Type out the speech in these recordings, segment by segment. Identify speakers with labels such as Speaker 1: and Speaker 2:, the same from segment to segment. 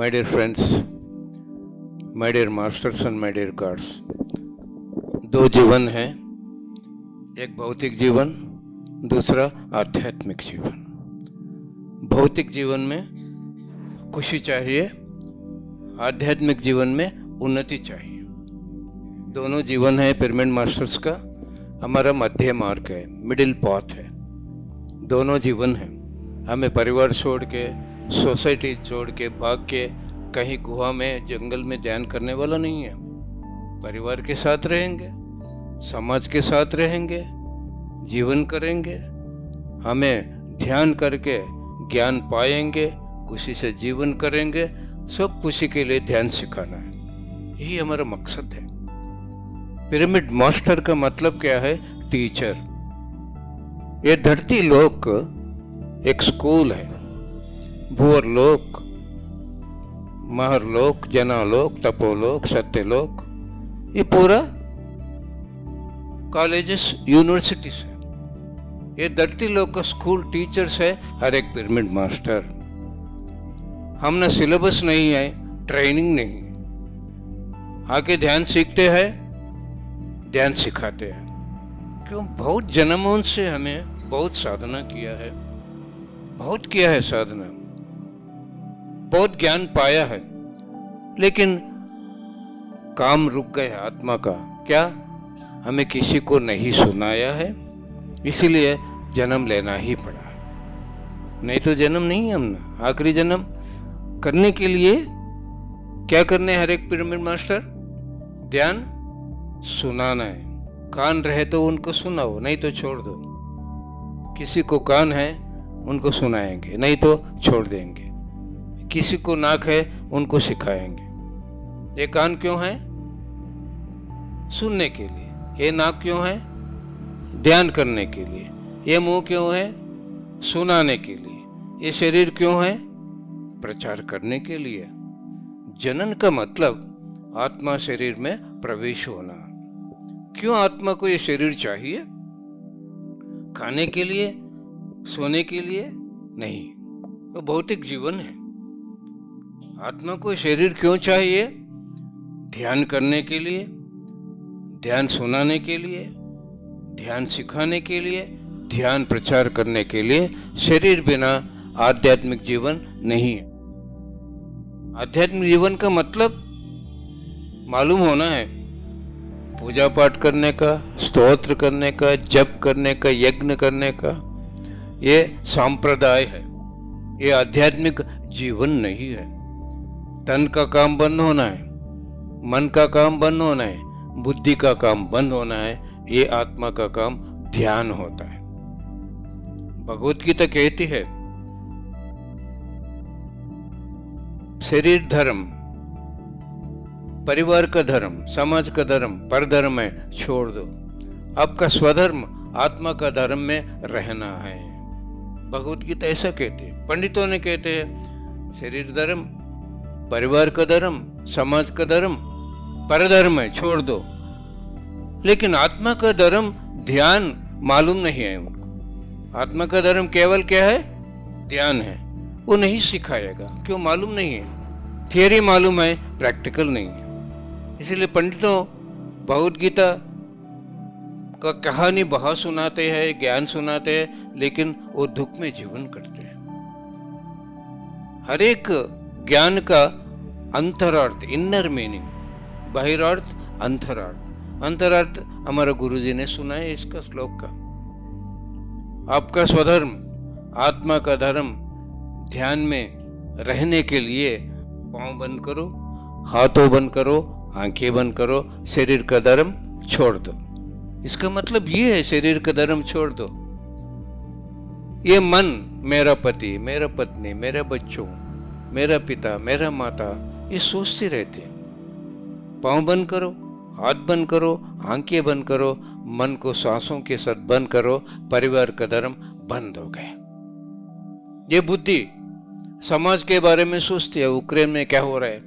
Speaker 1: My dear friends, my dear masters and my dear gods, दो जीवन है, एक भौतिक जीवन, दूसरा आध्यात्मिक जीवन। भौतिक जीवन में खुशी चाहिए, आध्यात्मिक जीवन में उन्नति चाहिए। दोनों जीवन है पिरामिड मास्टर्स का, हमारा मध्य मार्ग है, मिडिल पाथ है। दोनों जीवन है। हमें परिवार छोड़ के, सोसाइटी छोड़ के, भाग के कहीं गुहा में, जंगल में ध्यान करने वाला नहीं है। परिवार के साथ रहेंगे, समाज के साथ रहेंगे, जीवन करेंगे। हमें ध्यान करके ज्ञान पाएंगे, खुशी से जीवन करेंगे। सब खुशी के लिए ध्यान सिखाना है, यही हमारा मकसद है। पिरामिड मास्टर का मतलब क्या है? टीचर। ये धरती लोक एक स्कूल है। भूवर लोक, महरलोक, जनालोक, तपोलोक, सत्यलोक, ये पूरा कॉलेजेस, यूनिवर्सिटीज है। ये धरती लोक का स्कूल, टीचर्स है, हर एक पिरामिड मास्टर। हमने सिलेबस नहीं है, ट्रेनिंग नहीं है, आके ध्यान सीखते हैं, ध्यान सिखाते हैं। क्यों? बहुत जन्मों से हमें बहुत साधना किया है, बहुत किया है साधना, बहुत ज्ञान पाया है, लेकिन काम रुक गया आत्मा का। क्या? हमें किसी को नहीं सुनाया है, इसीलिए जन्म लेना ही पड़ा है। नहीं तो जन्म नहीं, हमने आखिरी जन्म करने के लिए क्या करने? हर एक पिरामिड मास्टर ध्यान सुनाना है। कान रहे तो उनको सुनाओ, नहीं तो छोड़ दो। किसी को कान है उनको सुनाएंगे, नहीं तो छोड़ देंगे। किसी को नाक है उनको सिखाएंगे। ये कान क्यों है? सुनने के लिए। ये नाक क्यों है? ध्यान करने के लिए। ये मुंह क्यों है? सुनाने के लिए। ये शरीर क्यों है? प्रचार करने के लिए। जनन का मतलब आत्मा शरीर में प्रवेश होना। क्यों आत्मा को ये शरीर चाहिए? खाने के लिए, सोने के लिए नहीं, वो भौतिक जीवन है। आत्मा को शरीर क्यों चाहिए? ध्यान करने के लिए, ध्यान सुनाने के लिए, ध्यान सिखाने के लिए, ध्यान प्रचार करने के लिए। शरीर बिना आध्यात्मिक जीवन नहीं है। आध्यात्मिक जीवन का मतलब मालूम होना है। पूजा पाठ करने का, स्तोत्र करने का, जप करने का, यज्ञ करने का, ये सांप्रदाय है। ये आध्यात्मिक जीवन नहीं है। तन का काम बंद होना है, मन का काम बंद होना है, बुद्धि का काम बंद होना है। ये आत्मा का काम ध्यान होता है। भगवत गीता कहती है, शरीर धर्म, परिवार का धर्म, समाज का धर्म, परधर्म है, छोड़ दो। आपका स्वधर्म, आत्मा का धर्म में रहना है। भगवत गीता ऐसा कहती है। पंडितों ने कहते हैं शरीर धर्म, परिवार का धर्म, समाज का धर्म, परधर्म है, छोड़ दो। लेकिन आत्मा का धर्म ध्यान मालूम नहीं है उनको। आत्मा का धर्म केवल क्या है? ध्यान है। वो नहीं सिखाएगा। क्यों? मालूम नहीं है। थियरी मालूम है, प्रैक्टिकल नहीं है। इसलिए पंडितों भगवत गीता का कहानी बहुत सुनाते हैं, ज्ञान सुनाते हैं, लेकिन वो दुख में जीवन करते हैं। हर एक ज्ञान का अंतरार्थ, इनर मीनिंग, बाहिरार्थ, अंतरार्थ। अंतरार्थ हमारा गुरुजी ने सुना है इसका श्लोक का। आपका स्वधर्म, आत्मा का धर्म, ध्यान में रहने के लिए पांव बंद करो, हाथों बंद करो, आंखें बंद करो, शरीर का धर्म छोड़ दो। इसका मतलब ये है, शरीर का धर्म छोड़ दो। ये मन, मेरा पति, मेरा पत्नी, मेरे बच्चों, मेरा पिता, मेरा माता, ये सोचते रहते हैं। पांव बंद करो, हाथ बंद करो, आंखें बंद करो, मन को सांसों के साथ बंद करो, परिवार का धर्म बंद हो गया। ये बुद्धि समाज के बारे में सोचती है। यूक्रेन में क्या हो रहा है,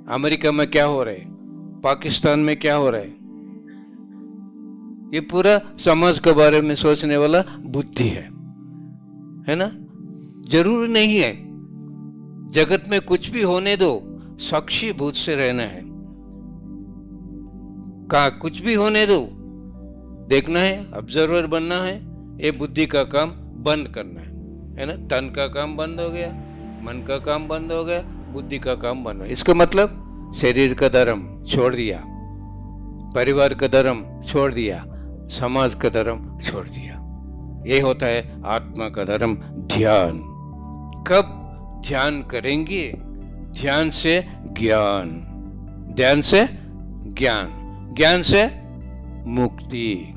Speaker 1: अमेरिका में क्या हो रहा है, पाकिस्तान में क्या हो रहा है, ये पूरा समाज के बारे में सोचने वाला बुद्धि है ना? जरूरी नहीं है जगत में कुछ भी होने दो, साक्षी भूत से रहना है। कहा कुछ भी होने दो, देखना है, ऑब्जर्वर बनना है। ये बुद्धि का काम बंद करना है ना। तन का काम बंद हो गया, मन का काम बंद हो गया, बुद्धि का काम बंद हो गया। इसका मतलब शरीर का धर्म छोड़ दिया, परिवार का धर्म छोड़ दिया, समाज का धर्म छोड़ दिया। ये होता है आत्मा का धर्म, ध्यान। कब ध्यान करेंगे? ध्यान से ज्ञान, ध्यान से ज्ञान, ज्ञान से मुक्ति।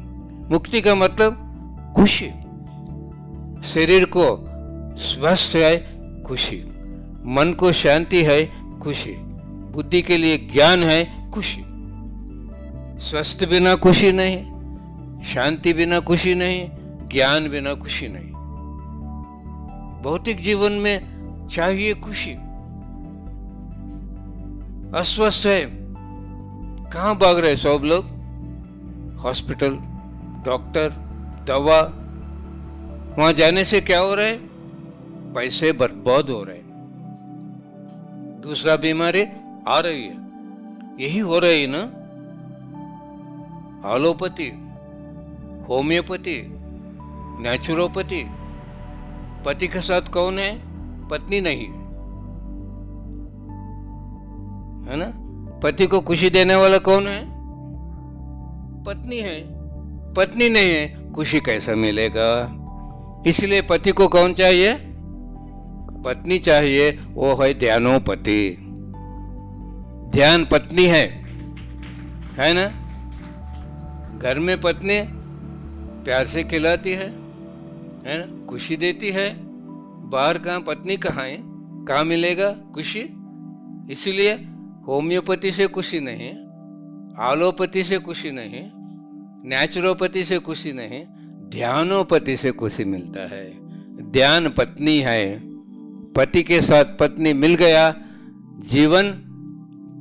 Speaker 1: मुक्ति का मतलब खुशी। शरीर को स्वस्थ है खुशी, मन को शांति है खुशी, बुद्धि के लिए ज्ञान है खुशी। स्वस्थ बिना खुशी नहीं, शांति बिना खुशी नहीं, ज्ञान बिना खुशी नहीं। भौतिक जीवन में चाहिए खुशी। अस्वस्थ है, कहां भाग रहे सब लोग? हॉस्पिटल, डॉक्टर, दवा। वहां जाने से क्या हो रहा है? पैसे बर्बाद हो रहे हैं, दूसरा बीमारी आ रही है। यही हो रही है ना। Allopathy, homeopathy, naturopathy. पति के साथ कौन है? पत्नी नहीं है ना। पति को खुशी देने वाला कौन है? पत्नी है। पत्नी नहीं है, खुशी कैसा मिलेगा? इसलिए पति को कौन चाहिए? पत्नी चाहिए, वो है ध्यानोपति। ध्यान पत्नी है ना। घर में पत्नी प्यार से खिलाती है ना, खुशी देती है। बाहर कहाँ पत्नी कहाँ है? कहाँ मिलेगा खुशी? इसीलिए होम्योपैथी से खुशी नहीं, एलोपैथी से खुशी नहीं, नेचुरोपैथी से खुशी नहीं, ध्यानोपैथी से खुशी मिलता है। ध्यान पत्नी है, पति के साथ पत्नी मिल गया, जीवन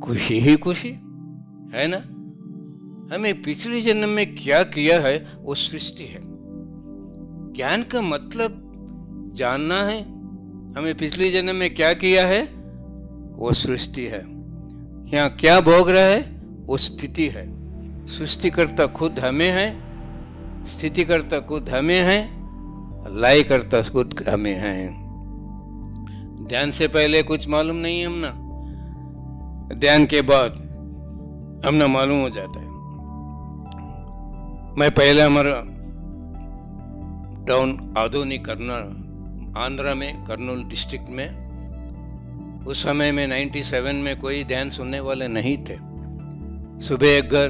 Speaker 1: खुशी ही खुशी है ना। हमें पिछले जन्म में क्या किया है वो सृष्टि है। ज्ञान का मतलब जानना है। हमें पिछले जन्म में क्या किया है वो सृष्टि है। यहाँ क्या भोग रहा है वो स्थिति है। सृष्टिकर्ता खुद हमें है, स्थितिकर्ता खुद हमें है, लय करता खुद हमें है। ध्यान से पहले कुछ मालूम नहीं है हमना, ध्यान के बाद हमना मालूम हो जाता है। मैं पहले हमारा टाउन आदोनी कर्नूल, आंध्रा में, कर्नूल डिस्ट्रिक्ट में, उस समय में 97 में कोई ध्यान सुनने वाले नहीं थे। सुबह एक घर,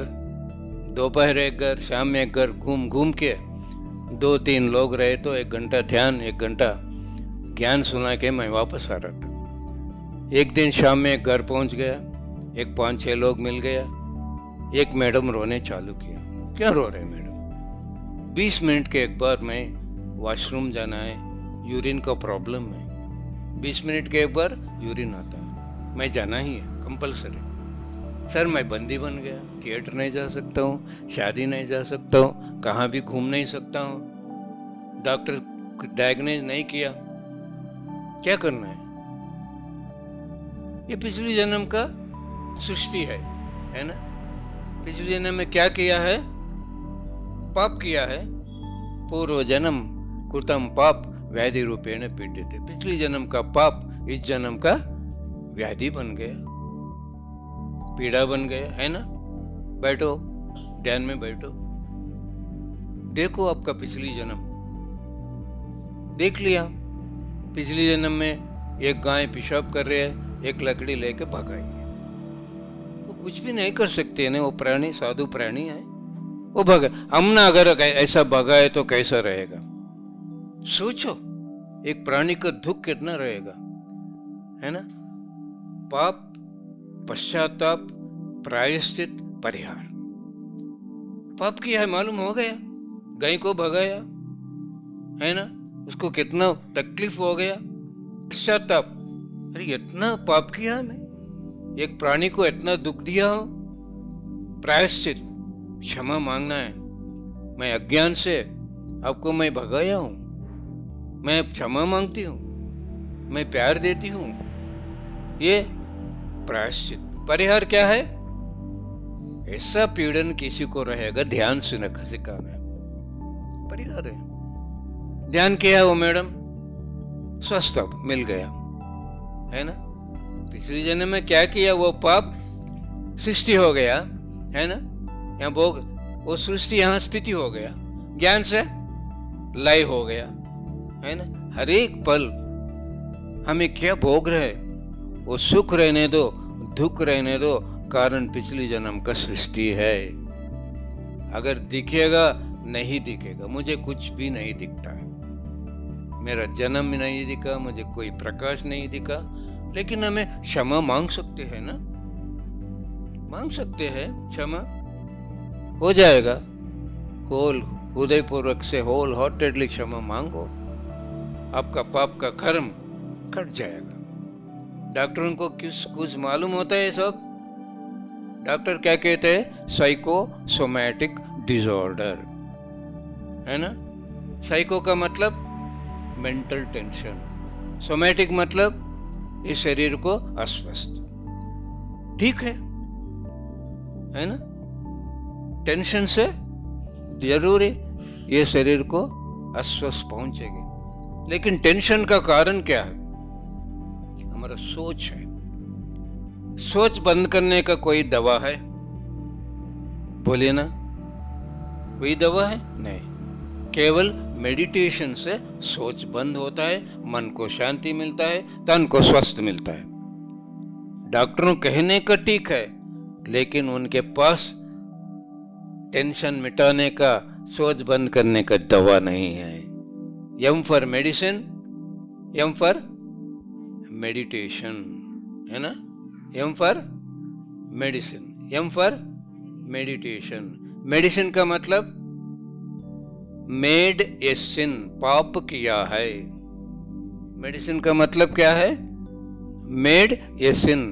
Speaker 1: दोपहर एक घर, शाम में एक घर, घूम घूम के 2-3 लोग रहे तो 1 घंटा ध्यान, 1 घंटा ज्ञान सुना के मैं वापस आ रहा था। एक दिन शाम में एक घर पहुंच गया, एक 5-6 लोग मिल गया। एक मैडम रोने चालू किया। क्या रो रहे मैडम? 20 मिनट के एक बार मैं वॉशरूम जाना है, यूरिन का प्रॉब्लम है। 20 मिनट के एक बार यूरिन आता है, मैं जाना ही है कंपलसरी। सर मैं बंदी बन गया, थिएटर नहीं जा सकता हूँ, शादी नहीं जा सकता हूँ, कहाँ भी घूम नहीं सकता हूँ, डॉक्टर डायग्नोज नहीं किया, क्या करना है? ये पिछले जन्म का सृष्टि है ना। पिछले जन्म में क्या किया है? पाप किया है। पूर्व जन्म कृतम पाप व्याधि रूपेण पीड़ित। पिछले जन्म का पाप इस जन्म का व्याधि बन गया, पीड़ा बन गया, है ना। बैठो, ध्यान में बैठो, देखो आपका पिछली जन्म। देख लिया, पिछले जन्म में एक गाय पेशाब कर रही है, एक लकड़ी लेके भगाई है। वो कुछ भी नहीं कर सकते ना, वो प्राणी साधु प्राणी है, वो भगा। हमने अगर ऐसा भगाए तो कैसा रहेगा? सोचो, एक प्राणी का दुख कितना रहेगा, है ना। पाप, पश्चाताप, प्रायश्चित, परिहार। पाप किया है मालूम हो गया, गाय को भगाया, है ना, उसको कितना तकलीफ हो गया। पश्चाताप, अरे इतना पाप किया मैं, एक प्राणी को इतना दुख दिया हो। प्रायश्चित, क्षमा मांगना है, मैं अज्ञान से आपको मैं भगाया हूं, मैं क्षमा मांगती हूं, मैं प्यार देती हूं, ये प्रायश्चित। परिहार क्या है? ऐसा पीड़न किसी को रहेगा, ध्यान से न सिखाना, परिहार है। ध्यान किया वो मैडम, स्वस्थ अब मिल गया, है ना। पिछले जन्म में क्या किया, वो पाप सृष्टि हो गया, है ना। यहाँ भोग, वो सृष्टि यहाँ स्थिति हो गया, ज्ञान से लय हो गया, है ना। हर एक पल हमें क्या भोग रहे, वो सुख रहने दो, दुख रहने दो, कारण पिछली जन्म का सृष्टि है। अगर दिखेगा नहीं दिखेगा, मुझे कुछ भी नहीं दिखता है, मेरा जन्म नहीं दिखा, मुझे कोई प्रकाश नहीं दिखा, लेकिन हमें क्षमा मांग सकते हैं ना, मांग सकते हैं क्षमा, हो जाएगा। होल हृदयपूर्वक से होल हार्टेडली क्षमा मांगो, आपका पाप का कर्म कट जाएगा। डॉक्टरों को कुछ मालूम होता है सब? डॉक्टर क्या कहते हैं? साइकोसोमैटिक डिसऑर्डर, है ना। साइको का मतलब मेंटल टेंशन, सोमैटिक मतलब इस शरीर को अस्वस्थ, ठीक है ना। टेंशन से जरूर ये शरीर को अस्वस्थ पहुंचेगी, लेकिन टेंशन का कारण क्या है? हमारा सोच है। सोच बंद करने का कोई दवा है? बोलिए ना, कोई दवा है? नहीं, केवल मेडिटेशन से सोच बंद होता है, मन को शांति मिलता है, तन को स्वस्थ मिलता है। डॉक्टरों कहने का ठीक है, लेकिन उनके पास टेंशन मिटाने का, सोच बंद करने का दवा नहीं है। M for medicine, M for meditation, है ना। M for medicine, M for meditation. Medicine का मतलब मेड ए सिन, पाप किया है। मेडिसिन का मतलब क्या है? मेड ए सिन,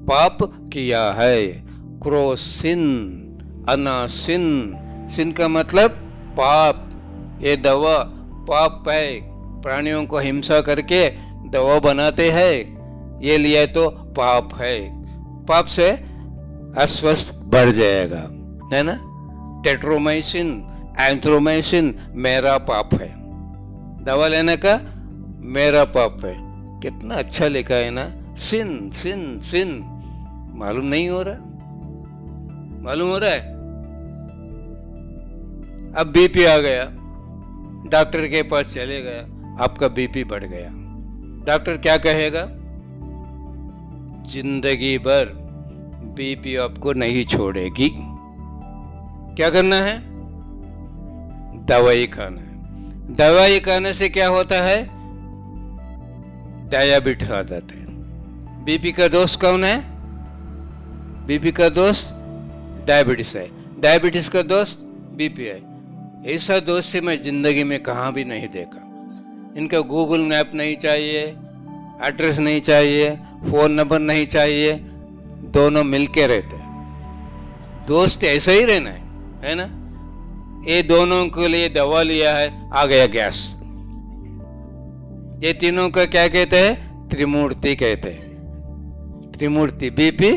Speaker 1: पाप किया है। क्रोसिन, अनासिन, सिन का मतलब पाप। ये दवा पाप है, प्राणियों को हिंसा करके दवा बनाते हैं, ये लिए तो पाप है। पाप से अस्वस्थ बढ़ जाएगा, है ना। टेट्रोमाइसिन, एंथ्रोमाइसिन मेरा पाप है, दवा लेने का मेरा पाप है। कितना अच्छा लिखा है ना, सिन सिन सिन। मालूम नहीं हो रहा? मालूम हो रहा है? अब बीपी आ गया, डॉक्टर के पास चले गया, आपका बीपी बढ़ गया। डॉक्टर क्या कहेगा? जिंदगी भर बीपी आपको नहीं छोड़ेगी। क्या करना है? दवाई खाना है। दवाई खाने से क्या होता है? डायबिटीज आ जाता है। बीपी का दोस्त कौन है? बीपी का दोस्त डायबिटीज है, डायबिटीज का दोस्त बीपी है। ऐसा दोस्त से मैं जिंदगी में कहाँ भी नहीं देखा। इनका गूगल मैप नहीं चाहिए, एड्रेस नहीं चाहिए, फोन नंबर नहीं चाहिए, दोनों मिलके रहते हैं। दोस्त ऐसा ही रहना है ना। ये दोनों के लिए दवा लिया है, आ गया गैस। ये तीनों का क्या कहते हैं? त्रिमूर्ति कहते हैं। त्रिमूर्ति, बीपी,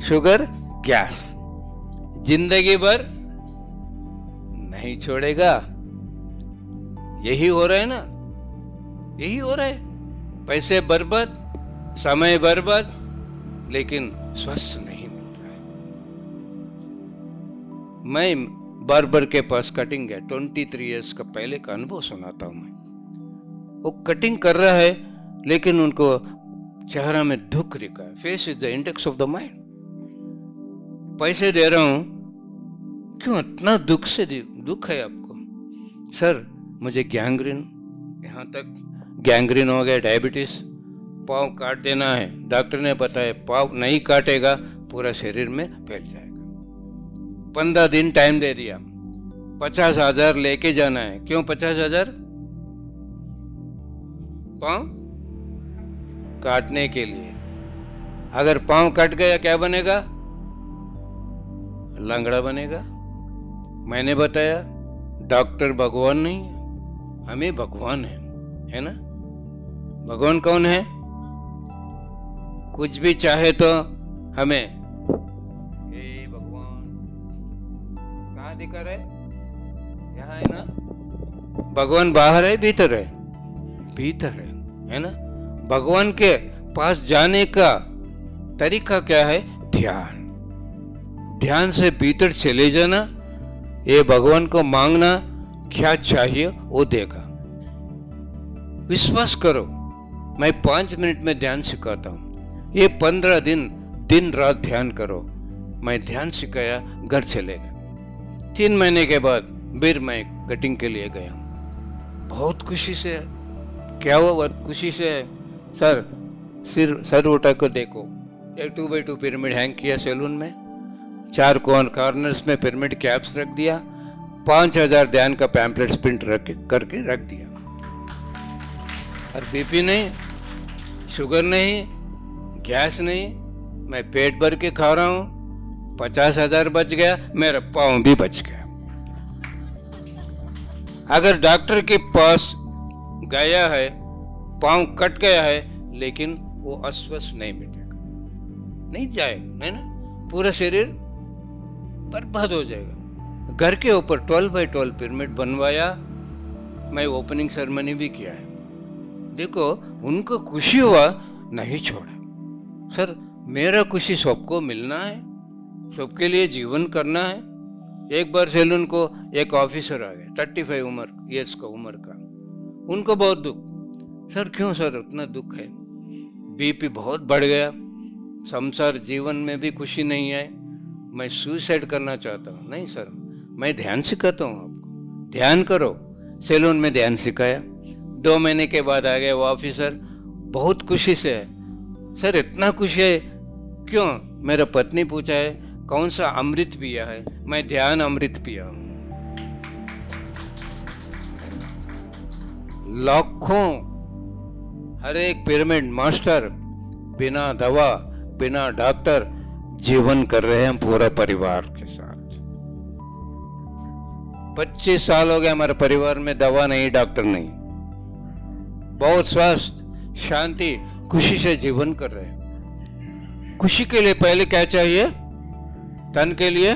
Speaker 1: शुगर, गैस। जिंदगी भर नहीं छोड़ेगा। यही हो रहा है ना, यही हो रहा है। पैसे बर्बाद, समय बर्बाद, लेकिन स्वस्थ नहीं मिल रहा है। मैं बार्बर के पास कटिंग है, 23 इयर्स का पहले का अनुभव सुनाता हूं मैं। वो कटिंग कर रहा है, लेकिन उनको चेहरा में दुख लिखा है। Face is the index of the mind. पैसे दे रहा हूं, क्यों इतना दुख से दुख है आपको? सर मुझे गैंग्रीन, यहाँ तक गैंग्रीन हो गया, डायबिटीज, पाँव काट देना है। डॉक्टर ने बताया पाँव नहीं काटेगा, पूरा शरीर में फैल जाएगा। 15 दिन टाइम दे दिया, 50,000 लेके जाना है। क्यों 50,000? पाँव काटने के लिए। अगर पाँव कट गया क्या बनेगा? लंगड़ा बनेगा। मैंने बताया डॉक्टर भगवान नहीं है, हमें भगवान है ना। भगवान कौन है? कुछ भी चाहे तो हमें, हे भगवान, कहाँ दिखा रहे? यहाँ है ना? भगवान बाहर है भीतर है? भीतर है ना? भगवान के पास जाने का तरीका क्या है? ध्यान। ध्यान से भीतर चले जाना, ये भगवान को मांगना क्या चाहिए वो देगा। विश्वास करो, मैं 5 मिनट में ध्यान सिखाता हूँ। ये 15 दिन दिन रात ध्यान करो। मैं ध्यान सिखाया, घर चले गए। 3 महीने के बाद फिर मैं कटिंग के लिए गया। बहुत खुशी से, क्या हुआ खुशी से? सर सर उठा कर देखो, एक 2x2 पिरामिड हैंग किया सैलून में, 4 कॉर्नर्स में पिरामिड कैप्स रख दिया, 5000 ध्यान का पैम्पलेट्स प्रिंट करके रख दिया। और बीपी नहीं, शुगर नहीं, गैस नहीं, मैं पेट भर के खा रहा हूँ। 50,000 बच गया, मेरा पाँव भी बच गया। अगर डॉक्टर के पास गया है, पाँव कट गया है, लेकिन वो अस्वस्थ नहीं मिटेगा, नहीं जाएगा, है ना? पूरा शरीर बर्बाद हो जाएगा। घर के ऊपर 12x12 पिरामिड बनवाया, मैं ओपनिंग सेरेमनी भी किया है। देखो, उनको खुशी हुआ, नहीं छोड़ा। सर मेरा खुशी सबको मिलना है, सबके लिए जीवन करना है। एक बार सैलून को एक ऑफिसर आ गया, 35 ईयर्स का उम्र का। उनको बहुत दुख। सर क्यों सर उतना दुख है? बीपी बहुत बढ़ गया, संसार जीवन में भी खुशी नहीं है, मैं सुसाइड करना चाहता हूँ। नहीं सर, मैं ध्यान सिखाता हूँ आपको, ध्यान करो। सैलून में ध्यान सिखाया। 2 महीने के बाद आ गया वो ऑफिसर, बहुत खुशी से है। सर इतना खुशी है क्यों? मेरा पत्नी पूछा है कौन सा अमृत पिया है? मैं ध्यान अमृत पिया हूं। लाखों, हर एक पिरामिड मास्टर बिना दवा, बिना डॉक्टर जीवन कर रहे हैं पूरा परिवार के साथ। 25 साल हो गए हमारे परिवार में, दवा नहीं, डॉक्टर नहीं, बहुत स्वास्थ्य, शांति, खुशी से जीवन कर रहे हैं। खुशी के लिए पहले क्या चाहिए? तन के लिए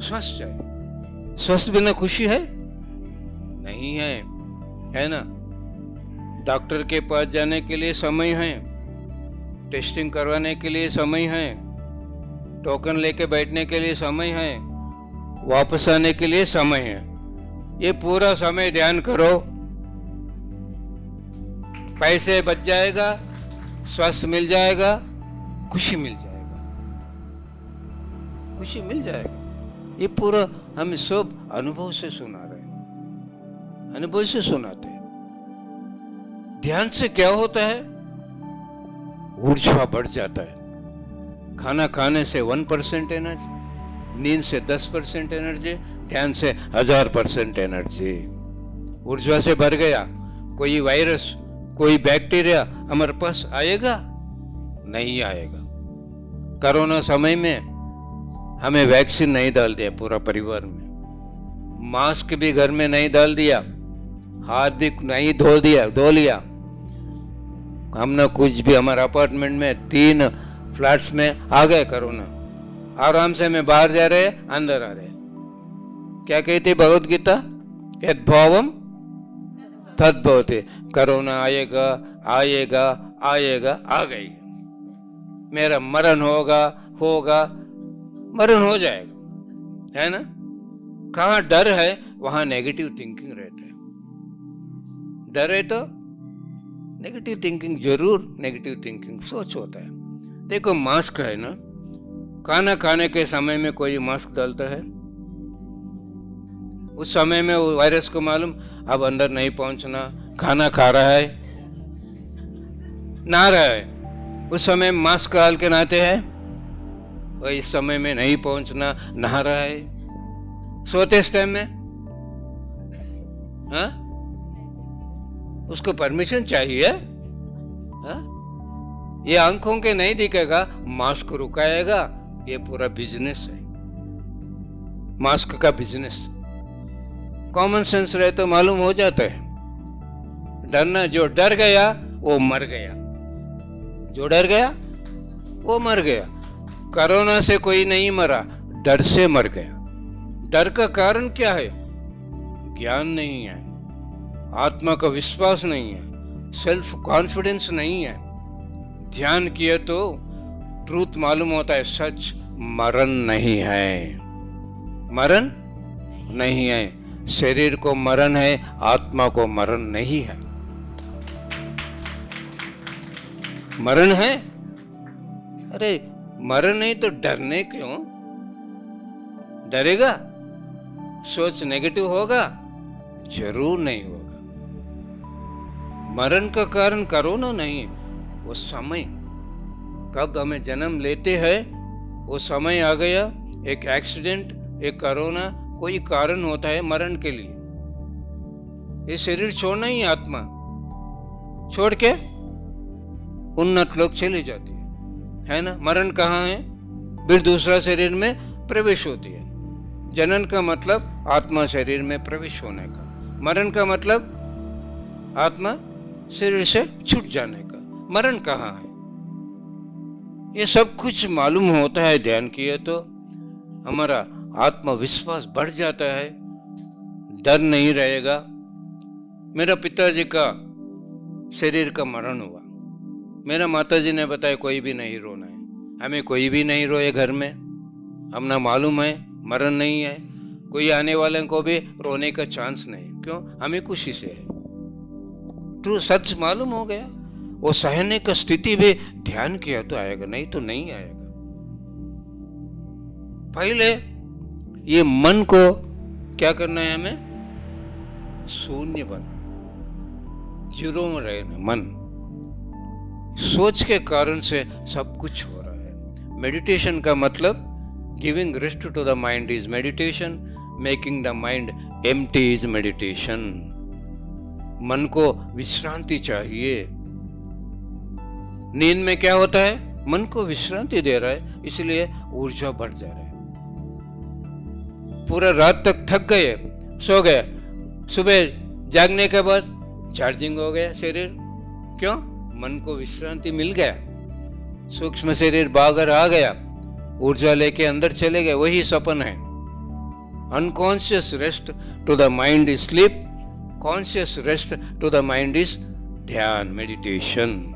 Speaker 1: स्वस्थ चाहिए। स्वस्थ बिना खुशी है? नहीं है, है ना? डॉक्टर के पास जाने के लिए समय है, टेस्टिंग करवाने के लिए समय है, टोकन लेके बैठने के लिए समय है, वापस आने के लिए समय है। ये पूरा समय ध्यान करो, पैसे बच जाएगा, स्वास्थ्य मिल जाएगा, खुशी मिल जाएगा, खुशी मिल जाएगा। ये पूरा हम सब अनुभव से सुना रहे हैं, अनुभव से सुनाते हैं। ध्यान से क्या होता है? ऊर्जा बढ़ जाता है। खाना खाने से 1% एनर्जी, नींद से 10% एनर्जी, ध्यान से 1000% एनर्जी। ऊर्जा से भर गया। कोई वायरस, कोई बैक्टीरिया हमारे पास आएगा? नहीं आएगा। कोरोना समय में हमें वैक्सीन नहीं डाल दिया पूरा परिवार में, मास्क भी घर में नहीं डाल दिया, हाथ भी नहीं धो लिया। हमने कुछ भी, हमारे अपार्टमेंट में 3 फ्लैट्स में आ गए कोरोना, आराम से हमें बाहर जा रहे, अंदर आ रहे। क्या कहती भगवत गीता? यद्भावम तद्भवति। कोरोना आएगा आएगा आएगा, आ गई। मेरा मरण होगा, मरण हो जाएगा, है ना? कहाँ डर है वहां नेगेटिव थिंकिंग रहता है। डर है तो नेगेटिव थिंकिंग, जरूर नेगेटिव थिंकिंग सोच होता है। देखो मास्क है ना, खाना खाने के समय में कोई मास्क डालता है, उस समय में वो वायरस को मालूम अब अंदर नहीं पहुंचना, खाना खा रहा है, नहा रहा है, उस समय मास्क डाल के नहाते हैं, और इस समय में नहीं पहुंचना, नहा रहा है। सोते इस टाइम में, हाँ? उसको परमिशन चाहिए, हाँ? ये आंखों के नहीं दिखेगा, मास्क रुकाएगा। ये पूरा बिजनेस है, मास्क का बिजनेस। कॉमन सेंस रहे तो मालूम हो जाता है। डरना, जो डर गया वो मर गया, जो डर गया वो मर गया। कोरोना से कोई नहीं मरा, डर से मर गया। डर का कारण क्या है? ज्ञान नहीं है, आत्मा का विश्वास नहीं है, सेल्फ कॉन्फिडेंस नहीं है। ध्यान किया तो ट्रूथ मालूम होता है, सच मरण नहीं है, मरण नहीं है। शरीर को मरण है, आत्मा को मरण नहीं है। मरण है? अरे मरण नहीं तो डरने क्यों? डरेगा? सोच नेगेटिव होगा? जरूर नहीं होगा। मरण का कारण कोरोना नहीं, वो समय, कब हमें जन्म लेते हैं वो समय आ गया। एक एक्सीडेंट, एक कोरोना, कोई कारण होता है मरण के लिए। ये शरीर छोड़ना ही आत्मा छोड़ के उन्नत लोग चली जाती है ना। मरण कहाँ है? फिर दूसरा शरीर में प्रवेश होती है। जनन का मतलब आत्मा शरीर में प्रवेश होने का, मरण का मतलब आत्मा शरीर से छूट जाने का। मरण कहाँ है? ये सब कुछ मालूम होता है ध्यान किए तो हमारा आत्मविश्वास बढ़ जाता है, डर नहीं रहेगा। मेरा पिताजी का शरीर का मरण हुआ, मेरा माताजी ने बताया कोई भी नहीं रोना है। हमें कोई भी नहीं रोए घर में, हम ना मालूम है मरण नहीं है, कोई आने वाले को भी रोने का चांस नहीं। क्यों? हमें खुशी से है। तो सच मालूम हो गया। वो सहने का स्थिति भी ध्यान किया तो आएगा, नहीं तो नहीं आएगा। पहले ये मन को क्या करना है? हमें शून्य बना, जीरो में रहना। मन सोच के कारण से सब कुछ हो रहा है। मेडिटेशन का मतलब giving rest to the mind is meditation, making the mind empty is meditation. मन को विश्रांति चाहिए। नींद में क्या होता है? मन को विश्रांति दे रहा है, इसलिए ऊर्जा बढ़ जा रहा है। पूरा रात तक थक गए, सो गए, सुबह जागने के बाद चार्जिंग हो गया शरीर। क्यों? मन को विश्रांति मिल गया, सूक्ष्म शरीर बाहर आ गया, ऊर्जा लेके अंदर चले गए। वही सपन है। Unconscious rest to the mind is sleep, conscious rest to the mind is ध्यान, मेडिटेशन।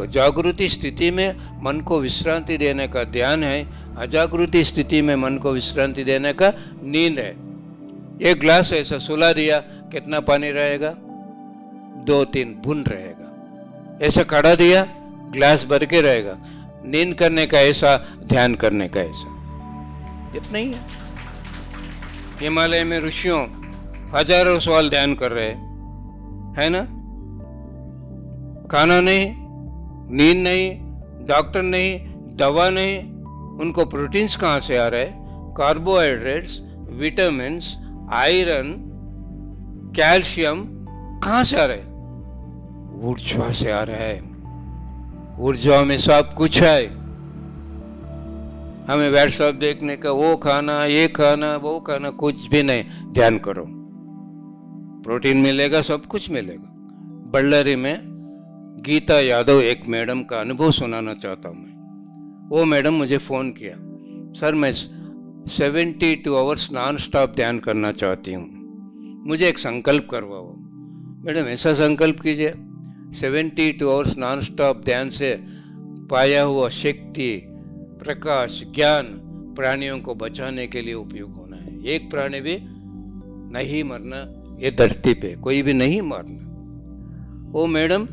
Speaker 1: जागृति स्थिति में मन को विश्रांति देने का ध्यान है, अजागृति स्थिति में मन को विश्रांति देने का नींद है। एक ग्लास ऐसा सुला दिया, कितना पानी रहेगा? 2-3 बूंद रहेगा। ऐसा खड़ा दिया, ग्लास भर के रहेगा। नींद करने का ऐसा, ध्यान करने का ऐसा, इतना ही है। हिमालय में ऋषियों हजारों साल ध्यान कर रहे है ना। खाना नहीं, नींद नहीं, डॉक्टर नहीं, दवा नहीं, उनको प्रोटीन्स कहाँ से आ रहे हैं? कार्बोहाइड्रेट्स, विटामिन्स, आयरन, कैल्शियम कहाँ से आ रहे हैं? ऊर्जा से आ रहा है। ऊर्जा में सब कुछ है। हमें व्हाट्सएप देखने का, वो खाना, ये खाना, वो खाना, कुछ भी नहीं। ध्यान करो, प्रोटीन मिलेगा, सब कुछ मिलेगा। बल्लारी में गीता यादव एक मैडम का अनुभव सुनाना चाहता हूँ मैं। वो मैडम मुझे फ़ोन किया, सर मैं 72 आवर्स नॉन स्टॉप ध्यान करना चाहती हूँ, मुझे एक संकल्प करवाओ। मैडम ऐसा संकल्प कीजिए, 72 आवर्स नॉन स्टॉप ध्यान से पाया हुआ शक्ति, प्रकाश, ज्ञान प्राणियों को बचाने के लिए उपयोग होना है। एक प्राणी भी नहीं मरना, ये धरती पे कोई भी नहीं मरना। वो मैडम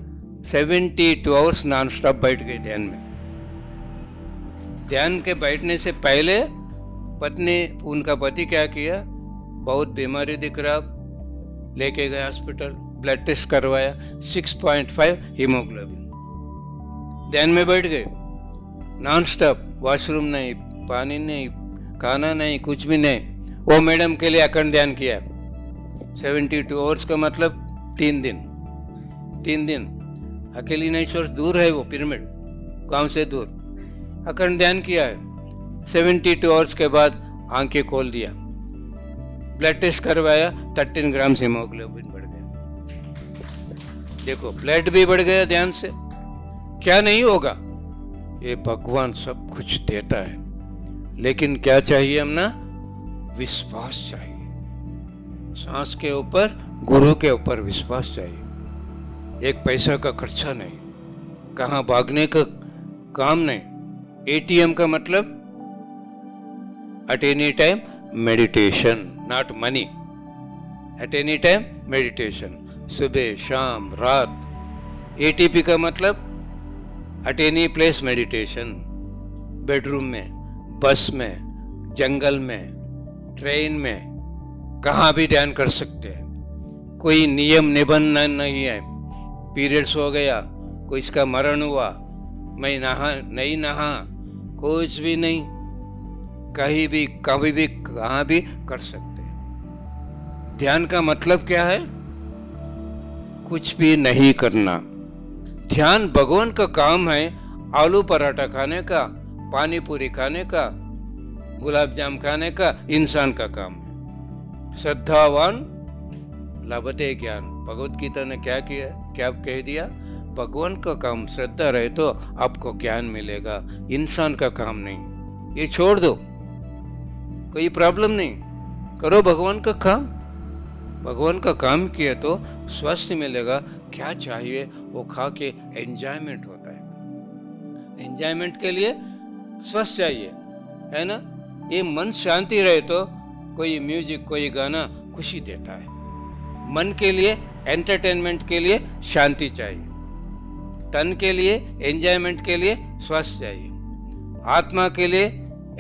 Speaker 1: 72 आवर्स नॉन स्टॉप बैठ गई ध्यान में। ध्यान के बैठने से पहले पत्नी, उनका पति क्या किया? बहुत बीमारी दिख रहा, लेके गए हॉस्पिटल, ब्लड टेस्ट करवाया, 6.5 हीमोग्लोबिन। ध्यान में बैठ गए नॉन स्टॉप, वॉशरूम नहीं, पानी नहीं, खाना नहीं, कुछ भी नहीं। वो मैडम के लिए अखंड ध्यान किया। 72 आवर्स का मतलब 3 दिन। 3 दिन अकेली नहीं छोड़, दूर है वो पिरामिड, गांव से दूर। अखंड ध्यान किया है। 72 आवर्स के बाद आंखें खोल दिया, ब्लड टेस्ट करवाया, 13 ग्राम हीमोग्लोबिन बढ़ गया। देखो ब्लड भी बढ़ गया ध्यान से। क्या नहीं होगा? ये भगवान सब कुछ देता है, लेकिन क्या चाहिए हमना? विश्वास चाहिए। सांस के ऊपर, गुरु के ऊपर विश्वास चाहिए। एक पैसा का खर्चा नहीं, कहाँ भागने का काम नहीं। एटीएम का मतलब at any time meditation, not money. At any time meditation. सुबह, शाम, रात। एटीपी का मतलब at any place meditation. Bedroom में, बस में, जंगल में, ट्रेन में, कहाँ भी ध्यान कर सकते हैं। कोई नियम निबंधन नहीं है। पीरियड्स हो गया, कोई इसका मरण हुआ, मैं नहीं नहा, कुछ भी नहीं, कहीं भी कभी भी कहाँ भी कर सकते हैं। ध्यान का मतलब क्या है? कुछ भी नहीं करना। ध्यान भगवान का काम है। आलू पराठा खाने का, पानी पूरी खाने का, गुलाब जाम खाने का इंसान का काम है। श्रद्धावान लभते ज्ञान। भगवत गीता ने क्या किया, क्या कह दिया? भगवान का काम श्रद्धा रहे तो आपको ज्ञान मिलेगा, इंसान का काम नहीं। ये छोड़ दो, कोई प्रॉब्लम नहीं, करो भगवान का काम। भगवान का काम किए तो स्वास्थ्य मिलेगा। क्या चाहिए वो खा के एंजॉयमेंट होता है। एंजॉयमेंट के लिए स्वास्थ्य चाहिए, है ना? ये मन शांति रहे तो कोई म्यूजिक, कोई गाना खुशी देता है। मन के लिए, एंटरटेनमेंट के लिए शांति चाहिए। तन के लिए, एंजॉयमेंट के लिए स्वास्थ्य चाहिए। आत्मा के लिए,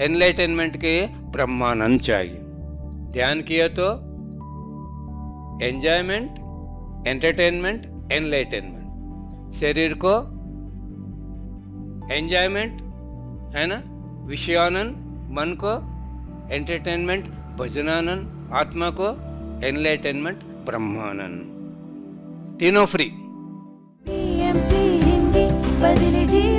Speaker 1: एनलाइटनमेंट के लिए ब्रह्मानंद चाहिए। ध्यान किया तो एंजॉयमेंट, एंटरटेनमेंट, एनलाइटनमेंट। शरीर को एंजॉयमेंट, है ना, विषयानंद, मन को एंटरटेनमेंट, भजनानंद, आत्मा को एनलाइटनमेंट, ब्रह्मानंद। तीनों फ्री।
Speaker 2: PMC हिंदी बदले जी